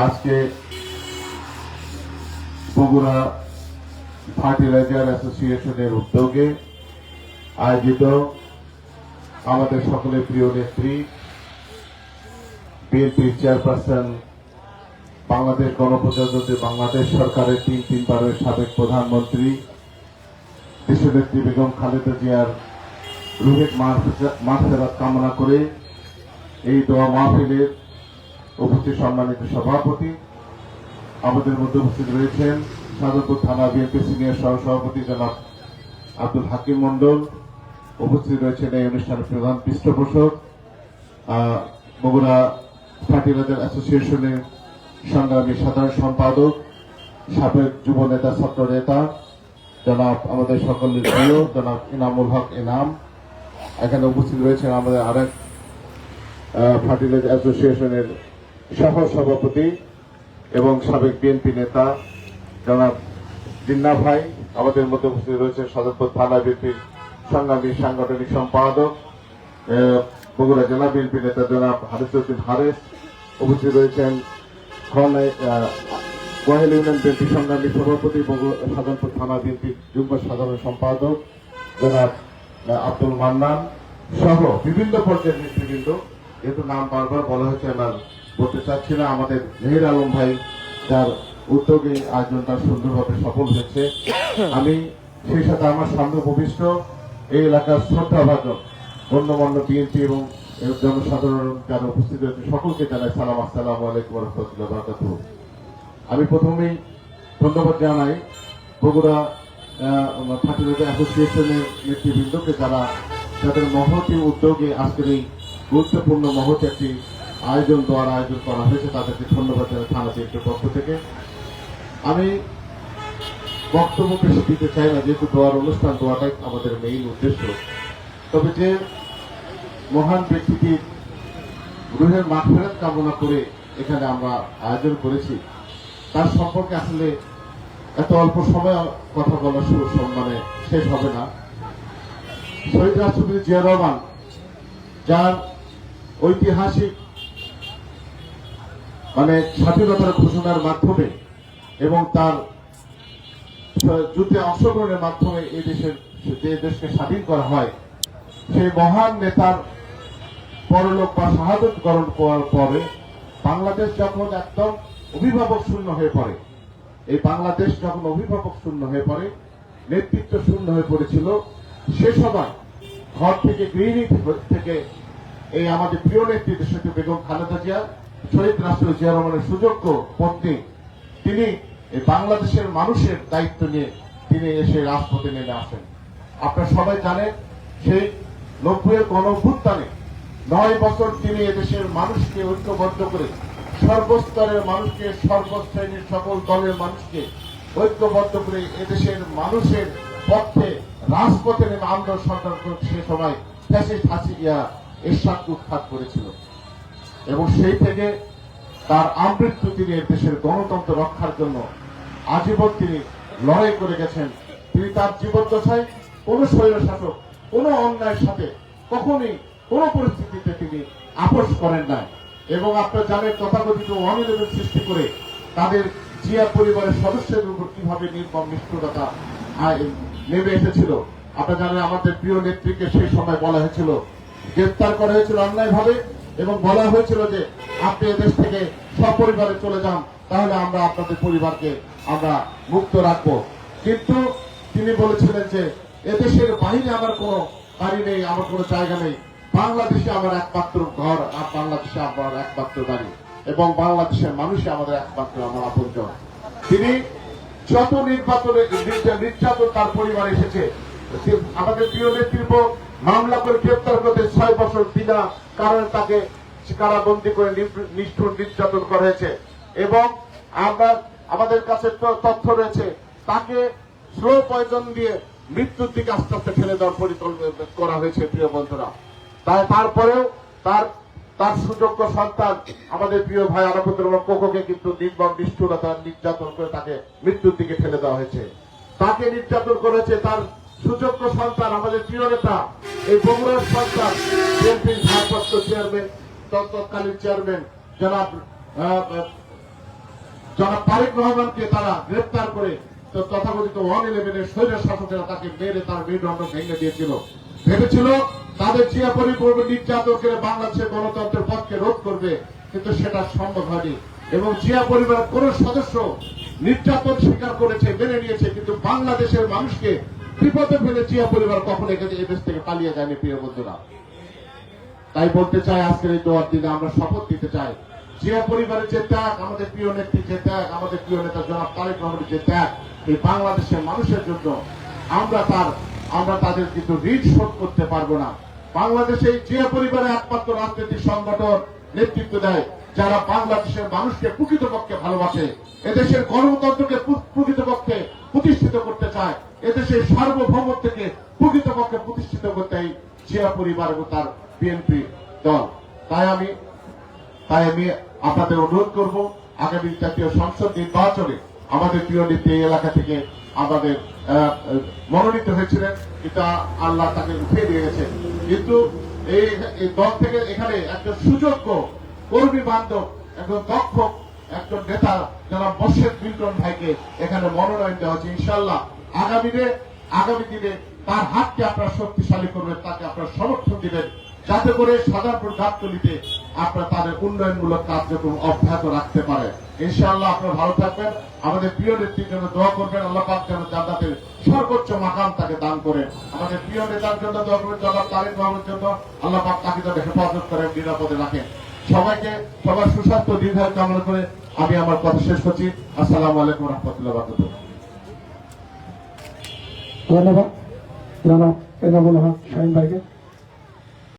আজকে বগুড়া ফার্টিলাইজার অ্যাসোসিয়েশনের উদ্যোগে আয়োজিত আমাদের সকলের প্রিয় নেত্রী বিএনপির চেয়ারপারসন, বাংলাদেশ গণপ্রজাতন্ত্রী বাংলাদেশ সরকারের তিনবারের সাবেক প্রধানমন্ত্রী দেশনেত্রী বেগম খালেদা জিয়ার রুহের মাগফিরাত কামনা করে এই দোয়া মাহফিলের উপস্থিত সম্মানিত সভাপতি, আমাদের মধ্যে উপস্থিত রয়েছেন সাদরপুর থানা বিএনপি সিনিয়র সহসভাপতি জনাব আব্দুল হাকিম মন্ডল, উপস্থিত রয়েছেন এই অনুষ্ঠানের প্রধান পৃষ্ঠপোষক বগুড়া ফার্টিলাইজার অ্যাসোসিয়েশনের সংগ্রামী সাধারণ সম্পাদক, সাবেক যুব নেতা, ছাত্র নেতা জনাব আমাদের সকলের প্রিয় জনাব ইনামুল হক ইনাম। এখানে উপস্থিত রয়েছেন আমাদের আরেক ফার্টিলাইজার অ্যাসোসিয়েশনের সহ সভাপতি এবং সাবেক বিএনপি নেতা জনাব জিন্না ভাই। আমাদের মধ্যে উপস্থিত রয়েছে সদরপুর থানা বিএনপির সংগ্রামী সাংগঠনিক সম্পাদক, বগুড়া জেলা বিএনপি নেতা জনাব হারিসউদ্দিন হারেস। উপস্থিত রয়েছেন গোহেল ইউনিয়ন বিএনপি সংগ্রামী সভাপতি, সাধারণপুর থানা বিএনপির যুগ্ম সাধারণ সম্পাদক জনাব আব্দুল মান্নান সহ বিভিন্ন পর্যায়ের নেতৃবৃন্দ। যেহেতু নাম বারবার বলা হয়েছে, আমরা বলতে চাচ্ছি না। আমাদের মেহের আলম ভাই, যার উদ্যোগে আয়োজনটা সুন্দরভাবে সফল হয়েছে। আমি সেই সাথে আমার সামনে উপবিষ্ট এই এলাকার শ্রদ্ধাভাজন গণ্যমান্য বিএনপি এবং জনসাধারণ যারা উপস্থিত হয়েছে সকলকে জানাই সালাম, আসসালামু আলাইকুম ওয়া রাহমাতুল্লাহি ওয়া বারাকাতুহু। আমি প্রথমেই ধন্যবাদ জানাই বগুড়া ফার্টিলাইজার অ্যাসোসিয়েশনের নেতৃবৃন্দকে, যাদের মহতি উদ্যোগে আজকের এই গুরুত্বপূর্ণ মহতি একটি আয়োজন করা হয়েছে, তাদেরকে ধন্যবাদ জানাই থানা বিএনপির পক্ষ থেকে। আমি বক্তব্য বেশি দিতে চাই না, যেহেতু দোয়ার অনুষ্ঠান, দোয়াটাই আমাদের মেইন উদ্দেশ্য। তবে যে মহান ব্যক্তিটির রুহের মাগফিরাত কামনা করে এখানে আমরা আয়োজন করেছি, তার সম্পর্কে আসলে এত অল্প সময় কথা বলা শেষ হবে না। শহীদ রাষ্ট্রপতি জিয়া রহমান, যার ঐতিহাসিক স্বাধীনতার ঘোষণার মাধ্যমে এবং তার যুদ্ধে অংশগ্রহণের মাধ্যমে এই দেশকে স্বাধীন করা হয়, সেই মহান নেতার পরলোক বা শাহাদত বরণ করার পরে বাংলাদেশ যখন একদম অভিভাবক শূন্য হয়ে পড়ে, এই বাংলাদেশ যখন অভিভাবক শূন্য হয়ে পড়ে, নেতৃত্ব শূন্য হয়ে পড়েছিল, সে সময় ঘর থেকে, গৃহিণী থেকে এই আমাদের প্রিয় নেত্রী দেশনেত্রী বেগম খালেদা জিয়া, শহীদ রাষ্ট্রপতি জিয়া রহমানের সুযোগ্য পত্নী, তিনি এই বাংলাদেশের মানুষের দায়িত্ব নিয়ে তিনি এসে রাজপথে নেমে আসেন। আপনারা সবাই জানেন, সেই 90-এর গণঅভ্যুত্থানে 9 বছর তিনি এদেশের মানুষকে ঐক্যবদ্ধ করে, সর্বস্তরের মানুষকে, সর্বশ্রেণীর সকল দলের মানুষকে ঐক্যবদ্ধ করে এদেশের মানুষের পক্ষে রাজপথে নেমে আন্দোলন সংগ্রাম করে সে সময় ফ্যাসিস্ট হাসিনা এরশাদ উৎখাত করেছিল। এবং সেই থেকে তার আমৃত্যু তিনি দেশের গণতন্ত্র রক্ষার জন্য আজীবন তিনি লড়াই করে গেছেন। তিনি তার জীবদ্দশায় কোন স্বৈরশাসক, কোন অন্যায়ের সাথে কখনই কোন পরিস্থিতিতে তিনি আপোষ করেন না। এবং আপনারা জানেন, তথাকথিত 111 সৃষ্টি করে তাদের জিয়া পরিবারের সদস্যদের উপর কিভাবে নির্মম নিষ্ঠুরতা নেমে এসেছিল। আপনারা জানেন, আমাদের প্রিয় নেত্রীকে সেই সময় বলা হয়েছিল, গ্রেফতার করা হয়েছিল অন্যায়ভাবে, এবং বলা হয়েছিল যে আপনি এদেশ থেকে সপরিবারে চলে যান, তাহলে আমরা আপনাদের পরিবারকে আমরা মুক্ত রাখবো। কিন্তু তিনি বলেছিলেন যে এদেশের বাইরে আমার কোনো বাড়ি নেই, আমার কোনো জায়গা নেই, বাংলাদেশে আমার একমাত্র ঘর, আর বাংলাদেশে আমার একমাত্র বাড়ি, এবং বাংলাদেশের মানুষই আমাদের একমাত্র আমার আপনজন। তিনি যত নির্যাতন তার পরিবারে এসেছে, আমাদের প্রিয় নেতৃত্ব মামলা করে গ্রেপ্তার করতে 6 বছর বিনা কারণে তাকে কারাবন্দী করে নিষ্ঠুর নির্যাতন করা হয়েছে। এবং আমাদের কাছে তথ্য রয়েছে, তাকে স্লো পয়জন দিয়ে মৃত্যুর দিকে আস্তে আস্তে ঠেলে দেওয়ার পরিকল্পনা করা হয়েছে। প্রিয় বন্ধুরা, তারপরেও তার সুযোগ্য সন্তান আমাদের প্রিয় ভাই আরাফাতুল্লাহ কোকোকে কিন্তু নির্মম নিষ্ঠুরতা নির্যাতন করে তাকে মৃত্যুর দিকে ঠেলে দেওয়া হয়েছে। তাকে নির্যাতন করেছে তার সুযোগ্য সন্তান, আমাদের প্রিয় নেতা, এই বগুড়ার সন্তান, বিএনপির ভারপ্রাপ্ত চেয়ারম্যান, তৎকালীন চেয়ারম্যান জনাব জনাব তারেক রহমানকে তারা গ্রেফতার করে তো তথাকথিত 111-এর স্বৈর শাসকেরা তাকে মেরে তার মেরুদণ্ড ভেঙে দিয়েছিল। ভেবেছিল তাদের জিয়া পরিবার নির্যাতন করে বাংলাদেশের গণতন্ত্রের পক্ষে রোধ করবে, কিন্তু সেটা সম্ভব হয়নি। এবং জিয়া পরিবারের কোন সদস্য নির্যাতন স্বীকার করেছে, মেনে নিয়েছে, কিন্তু বাংলাদেশের মানুষকে বিপদে ফেলে জিয়া পরিবার কখনো এই দেশ থেকে পালিয়ে যায়নি। প্রিয় বন্ধুরা, তাই বলতে চাই আজকের এই দোয়ার দিনে আমরা শপথ দিতে চাই, জিয়া পরিবারের যে ত্যাগ, আমাদের প্রিয় নেত্রী যে ত্যাগ, আমাদের প্রিয় নেতা জনাব তারেক রহমানের যে ত্যাগ, এই বাংলাদেশের মানুষের জন্য আমরা তাদের কিন্তু ঋণ শোধ করতে পারবো না। বাংলাদেশে এই জিয়া পরিবারের একমাত্র রাজনৈতিক সংগঠন নেতৃত্ব দেয় যারা বাংলাদেশের মানুষকে প্রকৃতপক্ষে ভালোবাসে, এদেশের গণতন্ত্রকে প্রকৃতপক্ষে প্রতিষ্ঠিত করতে চায়, এদেশের সার্বভৌমত্বকে প্রকৃতপক্ষে প্রতিষ্ঠিত করতে এই জিয়া পরিবার এবং তার বিএনপি দল। তাই আমি আপনাদের অনুরোধ করব, আগামী জাতীয় সংসদ নির্বাচনে আমাদের প্রিয় নেত্রী এই এলাকা থেকে আমাদের মনোনীত হয়েছিলেন, কিন্তু আল্লাহ তাকে উঠিয়ে দিয়ে গেছেন। কিন্তু এই দল থেকে এখানে একজন সুযোগ্য কর্মী বান্ধব একজন দক্ষ একজন নেতা যারা মোর্শেদ মিল্টন ভাইকে এখানে মনোনয়ন দেওয়া হচ্ছে। ইনশাআল্লাহ আগামী দিনে তার হাতকে আপনারা শক্তিশালী করবেন, তাকে আপনারা সমর্থন দিবেন, যাতে করে সাধারণপুর গাবতলীতে আপনারা তাদের উন্নয়নমূলক কার্যক্রম অব্যাহত রাখতে পারে। ইনশাআল্লাহ আপনারা ভালো থাকবেন, আমাদের প্রিয় নেত্রীর জন্য দোয়া করবেন, আল্লাহ পাক যেন জান্নাতের সর্বোচ্চ মাকাম তাকে দান করেন। আমাদের প্রিয় নেতার জন্য দোয়া করবেন, জনাব তারেক রহমানের জন্য আল্লাহ পাক তাকে যেন হেফাজত করেন, নিরাপদে রাখেন। সবার সুস্বাস্থ্য দীর্ঘায়ু কামনা করে আমি আমার কথা শেষ করছি। আসসালামু আলাইকুম ওয়া রাহমাতুল্লাহি ওয়া বারাকাতুহু। ধন্যবাদ জনাব এনামুল হক শাহীন ভাইকে।